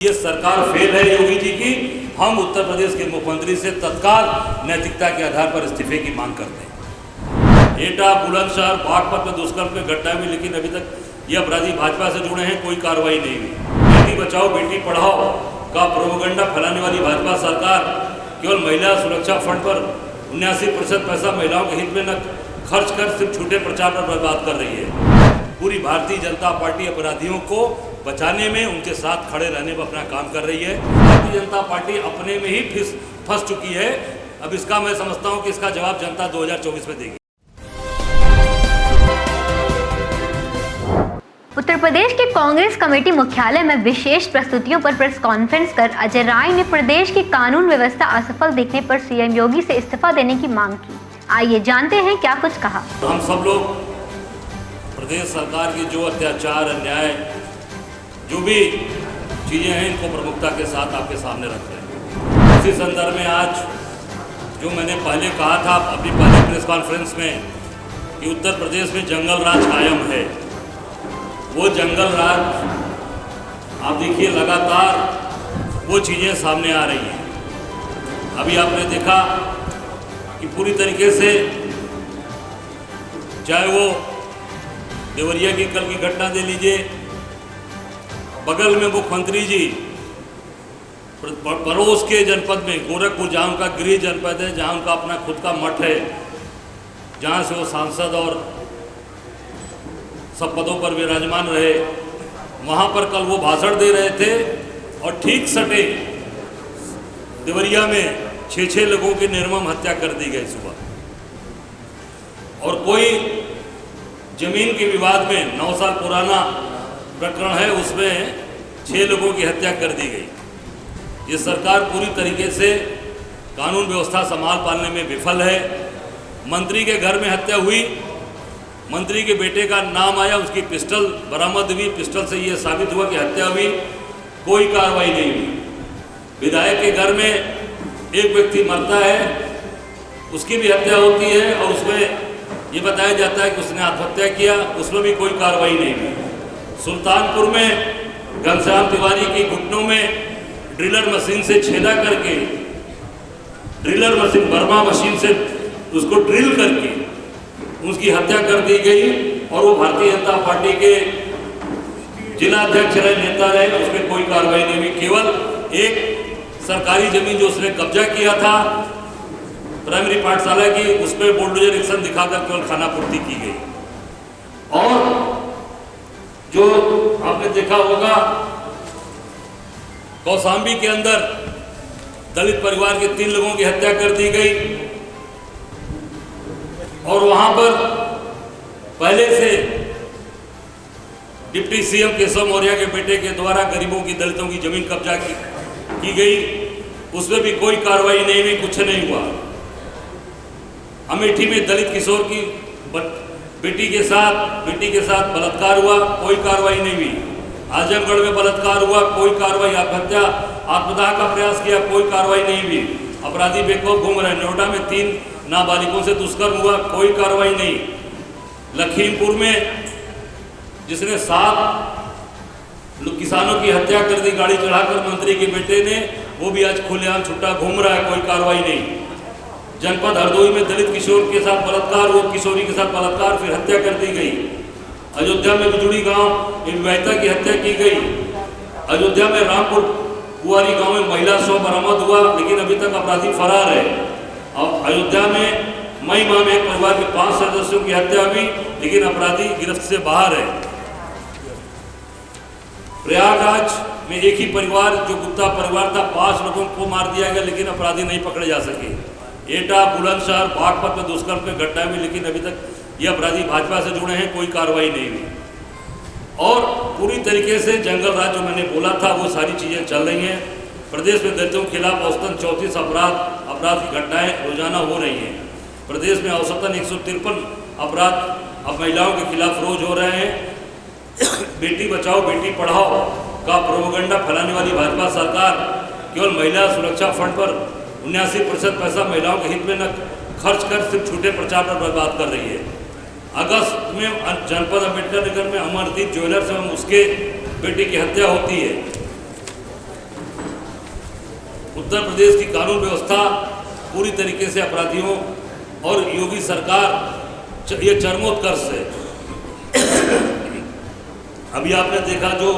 ये सरकार फेल है योगी जी की। हम उत्तर प्रदेश के मुख्यमंत्री से तत्काल नैतिकता के आधार पर इस्तीफे की मांग करते हैं। एटा, बुलंदशहर, बागपत में दुष्कर्म की घटना में लेकिन अभी तक ये अपराधी भाजपा से जुड़े हैं, कोई कार्रवाई नहीं हुई। बेटी बचाओ बेटी पढ़ाओ का प्रोपेगेंडा फैलाने वाली भाजपा सरकार केवल महिला सुरक्षा फंड पर 79% पैसा महिलाओं के हित में न खर्च कर सिर्फ झूठे प्रचार पर बर्बाद कर रही है। पूरी भारतीय जनता पार्टी अपराधियों को बचाने में उनके साथ खड़े रहने पर अपना काम कर रही है। भारतीय जनता पार्टी अपने में ही फंस चुकी है। अब इसका मैं समझता हूं कि इसका जवाब जनता 2024 में देगी। उत्तर प्रदेश के कांग्रेस कमेटी मुख्यालय में विशेष प्रस्तुतियों पर प्रेस कॉन्फ्रेंस कर अजय राय ने प्रदेश की कानून व्यवस्था असफल देखने पर सीएम योगी से इस्तीफा देने की मांग की। आइए जानते हैं क्या कुछ कहा। हम सब लोग प्रदेश सरकार की जो अत्याचार, अन्याय, जो भी चीज़ें हैं, इनको प्रमुखता के साथ आपके सामने रख रहे हैं। इसी संदर्भ में आज जो मैंने पहले कहा था अपनी पहले प्रेस कॉन्फ्रेंस में कि उत्तर प्रदेश में जंगल राज कायम है, वो जंगल राज आप देखिए लगातार वो चीज़ें सामने आ रही हैं। अभी आपने देखा कि पूरी तरीके से चाहे वो देवरिया की कल की घटना दे लीजिए, बगल में मुख्यमंत्री जी पड़ोस के जनपद में गोरखपुर, जहाँ उनका गृह जनपद है, जहाँ उनका अपना खुद का मठ है, जहाँ से वो सांसद और सब पदों पर विराजमान रहे, वहाँ पर कल वो भाषण दे रहे थे और ठीक सटे देवरिया में 6 लोगों की निर्मम हत्या कर दी गई सुबह। और कोई जमीन के विवाद में 9 साल पुराना प्रकरण है, उसमें 6 लोगों की हत्या कर दी गई। ये सरकार पूरी तरीके से कानून व्यवस्था संभाल पाने में विफल है। मंत्री के घर में हत्या हुई, मंत्री के बेटे का नाम आया, उसकी पिस्टल बरामद हुई, पिस्टल से ये साबित हुआ कि हत्या हुई, कोई कार्रवाई नहीं हुई। विधायक के घर में एक व्यक्ति मरता है, उसकी भी हत्या होती है और उसमें ये बताया जाता है कि उसने आत्महत्या किया, उसमें भी कोई कार्रवाई नहीं हुई। सुल्तानपुर में घनश्याम तिवारी की घुटनों में ड्रिलर मशीन से छेदा करके, ड्रिलर मशीन बर्मा मशीन से उसको ड्रिल करके उसकी हत्या कर दी गई। और वो भारतीय जनता पार्टी के जिला अध्यक्ष रहे, नेता रहे, उसमें कोई कार्रवाई नहीं हुई। केवल एक सरकारी जमीन जो उसने कब्जा किया था प्राइमरी पाठशाला की, उस पर बुलडोजर एक्शन दिखाकर केवल खानापूर्ति की गई। और जो आपने देखा होगा कौशाम्बी के अंदर दलित परिवार के 3 लोगों की हत्या कर दी गई और वहां पर पहले से डिप्टी सीएम केशव मौर्य के बेटे के द्वारा गरीबों की, दलितों की जमीन कब्जा की गई, उसमें भी कोई कार्रवाई नहीं हुई, कुछ नहीं हुआ। अमेठी में दलित किशोर की बेटी के साथ बलात्कार हुआ, कोई कार्रवाई नहीं हुई। आजमगढ़ में बलात्कार हुआ, कोई कार्रवाई। आत्मदाह का प्रयास किया, कोई कार्रवाई नहीं हुई। अपराधी बेखौफ घूम रहे। नोएडा में 3 नाबालिगों से दुष्कर्म हुआ, कोई कार्रवाई नहीं। लखीमपुर में जिसने 7 किसानों की हत्या कर दी गाड़ी चढ़ाकर मंत्री के बेटे ने, वो भी आज खुलेआम छुट्टा घूम रहा है, कोई कार्रवाई नहीं। जनपद हरदोई में दलित किशोर के साथ बलात्कार, वो किशोरी के साथ बलात्कार, फिर हत्या कर दी गई। अयोध्या में बिजुड़ी गांव एक विवाहिता की हत्या की गई। अयोध्या में रामपुर कुआरी गांव में महिला शव बरामद हुआ, लेकिन अभी तक अपराधी फरार है। और अयोध्या में मई माह में एक परिवार के 5 सदस्यों की हत्या हुई, लेकिन अपराधी गिरफ्त से बाहर है। प्रयागराज में एक ही परिवार जो गुप्ता परिवार था, 5 लोगों को मार दिया गया, लेकिन अपराधी नहीं पकड़े जा सके। एटा, बुलंदशहर, बागपत में दुष्कर्म की घटना में लेकिन अभी तक ये अपराधी भाजपा से जुड़े हैं, कोई कार्रवाई नहीं हुई। और पूरी तरीके से जंगल राज जो मैंने बोला था, वो सारी चीज़ें चल रही हैं। प्रदेश में दलितों के खिलाफ औसतन 34 अपराध की घटनाएं रोजाना हो रही हैं। प्रदेश में औसतन 153 अपराध अब महिलाओं के खिलाफ रोज हो रहे हैं। बेटी बचाओ बेटी पढ़ाओ का प्रोपेगेंडा फैलाने वाली भाजपा सरकार केवल महिला सुरक्षा फंड पर 79% पैसा महिलाओं के हित में न खर्च कर सिर्फ झूठे प्रचार पर बर्बाद कर रही है। अगस्त में जनपद अम्बेडकर नगर में अमरदीप ज्वेलर्स एवं उसके बेटे की हत्या होती है। उत्तर प्रदेश की कानून व्यवस्था पूरी तरीके से अपराधियों और योगी सरकार ये चरमोत्कर्ष है। अभी आपने देखा जो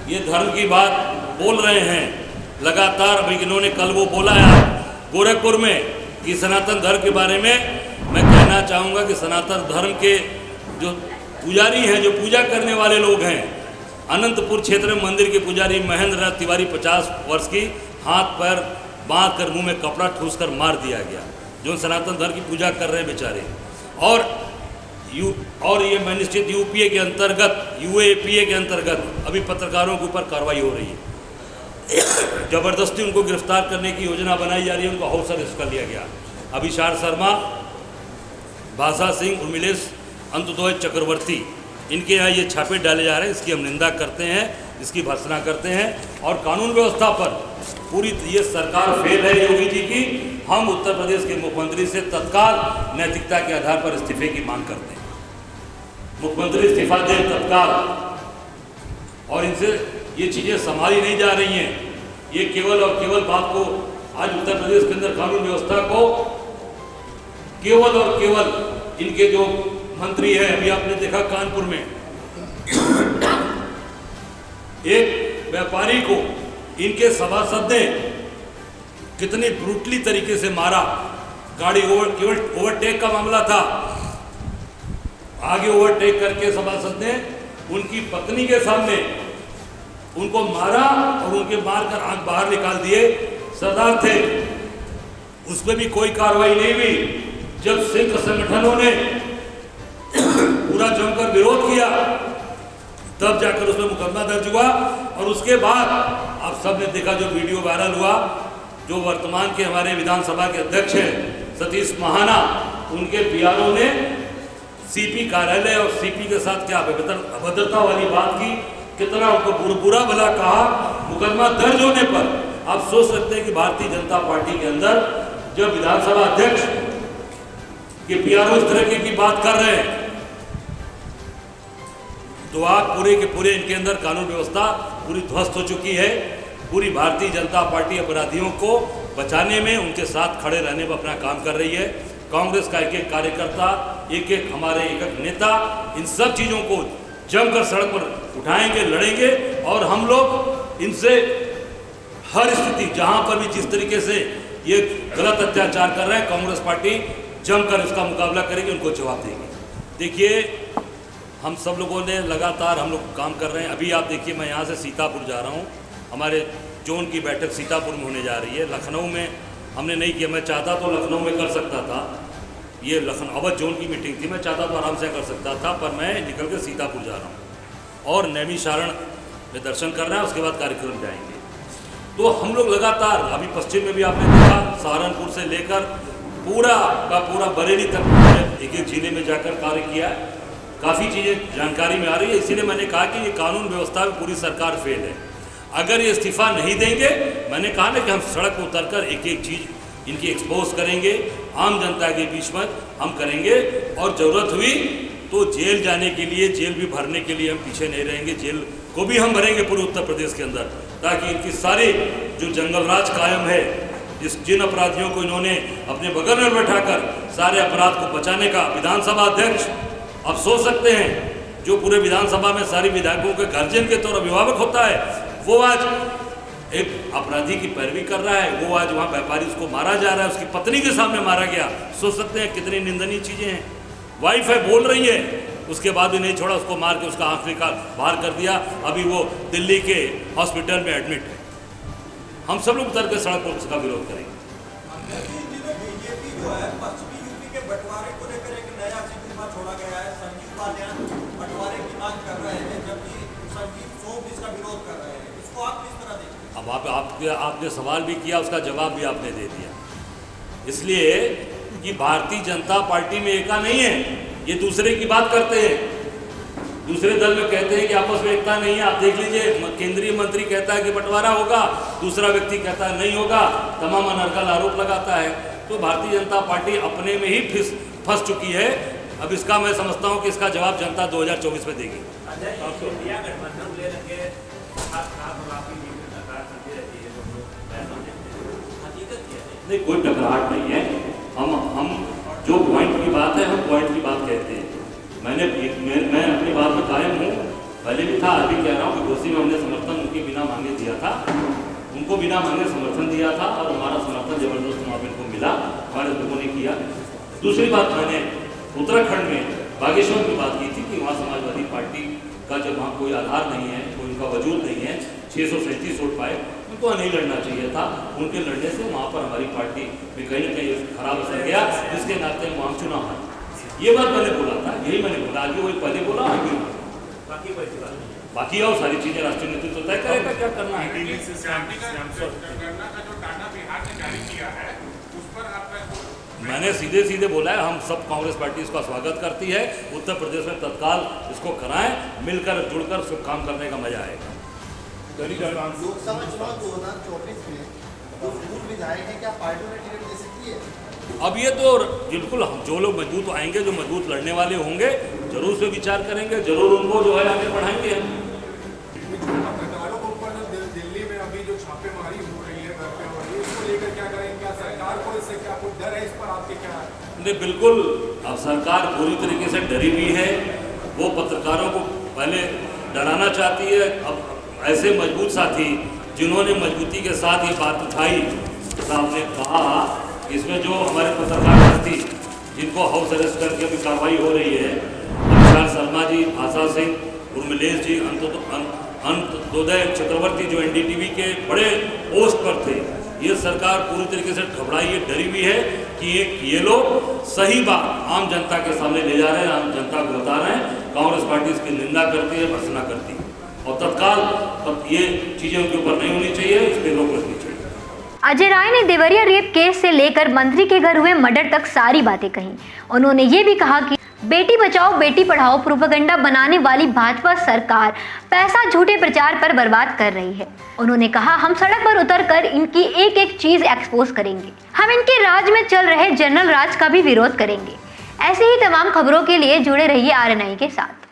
ये धर्म की बात बोल रहे हैं लगातार, अभी इन्होंने कल वो बोला है गोरखपुर में कि सनातन धर्म के बारे में मैं कहना चाहूँगा कि सनातन धर्म के जो पुजारी हैं, जो पूजा करने वाले लोग हैं, अनंतपुर क्षेत्र में मंदिर के पुजारी महेंद्र नाथ तिवारी 50 वर्ष की हाथ पैर बांध कर मुँह में कपड़ा ठूस कर मार दिया गया, जो सनातन धर्म की पूजा कर रहे हैं बेचारे। और ये मैजिस्ट्रेट यूपीए के अंतर्गत, यूएपीए के अंतर्गत अभी पत्रकारों के ऊपर कार्रवाई हो रही है। जबरदस्ती उनको गिरफ्तार करने की योजना बनाई जा रही है, उनको हाउस अरेस्ट कर लिया गया। अभिषार शर्मा, भाषा सिंह, उर्मिलेश अंतुदोय चक्रवर्ती, इनके यहाँ ये छापे डाले जा रहे हैं। इसकी हम निंदा करते हैं, इसकी भर्त्सना करते हैं और कानून व्यवस्था पर पूरी ये सरकार फेल है योगी जी की। हम उत्तर प्रदेश के मुख्यमंत्री से तत्काल नैतिकता के आधार पर इस्तीफे की मांग करते हैं। मुख्यमंत्री इस्तीफा दें तत्काल, और इनसे ये चीज़ें संभाली नहीं जा रही हैं। ये केवल और केवल बात को आज उत्तर प्रदेश के अंदर कानून व्यवस्था को केवल और केवल इनके जो मंत्री है, अभी आपने देखा कानपुर में एक व्यापारी को इनके सभासद ने कितनी ब्रूटली तरीके से मारा। गाड़ी केवल ओवरटेक का मामला था, आगे ओवरटेक करके सभासद ने उनकी पत्नी के सामने उनको मारा और उनके मारकर आंख बाहर निकाल दिए। सरदार थे, उसमें भी कोई कार्रवाई नहीं हुई। जब सिख संगठनों ने पूरा जमकर विरोध किया तब जाकर उसमें मुकदमा दर्ज हुआ। और उसके बाद आप सब ने देखा जो वीडियो वायरल हुआ, जो वर्तमान के हमारे विधानसभा के अध्यक्ष हैं सतीश महाना, उनके पीआरओ ने सीपी कार्यालय और सीपी के साथ क्या अभद्रता वाली बात की, कितना उनको बुरा भला कहा। मुकदमा दर्ज होने पर आप सोच सकते हैं कि भारतीय जनता पार्टी के अंदर जब विधानसभा अध्यक्ष के पीआरओ इस तरह की बात कर रहे हैं तो आप पूरे के पूरे इनके अंदर कानून व्यवस्था पूरी ध्वस्त हो चुकी है। पूरी भारतीय जनता पार्टी अपराधियों को बचाने में उनके साथ खड़े रहने पर अपना काम कर रही है। कांग्रेस का एक एक कार्यकर्ता, एक एक हमारे एक एक नेता इन सब चीज़ों को जमकर सड़क पर उठाएंगे, लड़ेंगे और हम लोग इनसे हर स्थिति जहां पर भी जिस तरीके से ये गलत अत्याचार कर रहे हैं, कांग्रेस पार्टी जमकर इसका मुकाबला करेगी, उनको जवाब देगी। देखिए, हम सब लोगों ने लगातार हम लोग काम कर रहे हैं। अभी आप देखिए, मैं यहाँ से सीतापुर जा रहा हूँ, हमारे जोन की बैठक सीतापुर में होने जा रही है। लखनऊ में हमने नहीं किया, मैं चाहता तो लखनऊ में कर सकता था, ये लखनऊ अवध जोन की मीटिंग थी, मैं चाहता तो आराम से कर सकता था, पर मैं निकल के सीतापुर जा रहा हूँ और नैमिषारण में दर्शन कर रहे हैं, उसके बाद कार्यक्रम जाएंगे। तो हम लोग लगातार अभी पश्चिम में भी आपने देखा, सहारनपुर से लेकर पूरा का पूरा बरेली तक एक एक जिले में जाकर कार्य किया। काफ़ी चीज़ें जानकारी में आ रही है, इसीलिए मैंने कहा कि ये कानून व्यवस्था में पूरी सरकार फेल है। अगर ये इस्तीफा नहीं देंगे, मैंने कहा ना कि हम सड़क पर उतरकर एक एक चीज़ इनकी एक्सपोज करेंगे, आम जनता के बीच में हम करेंगे और ज़रूरत हुई तो जेल जाने के लिए, जेल भी भरने के लिए हम पीछे नहीं रहेंगे। जेल को भी हम भरेंगे पूरे उत्तर प्रदेश के अंदर, ताकि इनकी सारी जो जंगल राज कायम है, जिन अपराधियों को इन्होंने अपने बगल में बैठाकर सारे अपराध को बचाने का विधानसभा अध्यक्ष, आप सोच सकते हैं, जो पूरे विधानसभा में सारी विधायकों के गार्जियन के तौर अभिभावक होता है, वो आज एक अपराधी की पैरवी कर रहा है। वो आज वहाँ व्यापारी उसको मारा जा रहा है, उसकी पत्नी के सामने मारा गया। सोच सकते हैं कितनी निंदनीय चीज़ें हैं। वाइफ है, बोल रही है, उसके बाद भी नहीं छोड़ा, उसको मार के उसका आँख निकाल बाहर कर दिया। अभी वो दिल्ली के हॉस्पिटल में एडमिट है। हम सब लोग उतर के सड़क पर उसका विरोध करेंगे। अब आपने सवाल भी किया, उसका जवाब भी आपने दे दिया। इसलिए कि भारतीय जनता पार्टी में एकता नहीं है, ये दूसरे की बात करते हैं, दूसरे दल में कहते हैं कि आपस में एकता नहीं है। आप देख लीजिए, केंद्रीय मंत्री कहता है कि बंटवारा होगा, दूसरा व्यक्ति कहता है नहीं होगा, तमाम अनर्गल आरोप लगाता है। तो भारतीय जनता पार्टी अपने में ही फंस चुकी है। अब इसका मैं समझता हूँ कि इसका जवाब जनता 2024 में देगी। नहीं, कोई टकराहट नहीं है। हम जो पॉइंट की बात है, हम पॉइंट की बात कहते हैं। मैं अपनी बात में कायम हूँ, पहले भी था, अभी कह रहा हूँ कि घोसी में हमने समर्थन उनके बिना मांगे दिया था, उनको बिना मांगे समर्थन दिया था और हमारा समर्थन जबरदस्त वहाँ पर मिला, हमारे लोगों ने किया। दूसरी बात, मैंने उत्तराखंड में बागेश्वर की बात की थी कि वहाँ समाजवादी पार्टी का जब वहाँ कोई आधार नहीं है, कोई उनका वजूद नहीं है, 637 वोट पाए, उनको नहीं लड़ना चाहिए था। उनके लड़ने से वहाँ पर हमारी पार्टी में कहीं न कहीं खराब असर गया, जिसके नाते हम वहाँ चुनाव हारे। ये बात मैंने बोला था, यही मैंने बोला, आगे वही पहले बोला, आगे बाकी और सारी चीजें राष्ट्रीय नेतृत्व तय करेगा क्या करना है। मैंने सीधे सीधे बोला है, हम सब कांग्रेस पार्टी इसका स्वागत करती है। उत्तर प्रदेश में तत्काल इसको कराएं, मिलकर जुड़कर सब काम करने का मजा आएगा। लोकसभा चुनाव 2024 में जो पूर्व विधायक है, क्या पार्टी में टिकट दे सकती है? अब ये तो बिल्कुल, जो लोग मजबूत आएंगे, जो मजबूत लड़ने वाले होंगे, जरूर से विचार करेंगे, जरूर उनको जो है आगे बढ़ाएंगे। दिल्ली में अभी जो छापेमारी हो रही है घर पे हो रही है, इसको लेकर क्या करेंगे? क्या सरकार को इससे क्या कोई डर है? इस पर आपके क्या है? नहीं, बिल्कुल, अब सरकार पूरी तरीके से डरी हुई है। वो पत्रकारों को पहले डराना चाहती है। अब ऐसे मजबूत साथी जिन्होंने मजबूती के साथ ये बात उठाई, साहब ने कहा इसमें जो हमारे पत्रकार साथी जिनको हाउस अरेस्ट करके अभी कार्रवाई हो रही है, विशाल शर्मा जी, आशा सिंह, उर्मिलेश जी, अंत्योदय चक्रवर्ती जो एनडीटीवी के बड़े पोस्ट पर थे, ये सरकार पूरी तरीके से घबराई है, डरी हुई है कि ये लोग सही बात आम जनता के सामने ले जा रहे हैं, आम जनता को बता रहे हैं। कांग्रेस पार्टी इसकी निंदा करती है, भर्त्सना करती है और तत्काल ये चीजें उनके ऊपर नहीं होनी चाहिए, इस पर रोक लगनी चाहिए। अजय राय ने देवरिया रेप केस से लेकर मंत्री के घर हुए मर्डर तक सारी बातें कही। उन्होंने ये भी कहा कि बेटी बचाओ बेटी पढ़ाओ प्रोपेगेंडा बनाने वाली भाजपा सरकार पैसा झूठे प्रचार पर बर्बाद कर रही है। उन्होंने कहा, हम सड़क पर उतरकर इनकी एक एक चीज एक्सपोज करेंगे। हम इनके राज में चल रहे जनरल राज का भी विरोध करेंगे। ऐसी ही तमाम खबरों के लिए जुड़े रहिए RNI के साथ।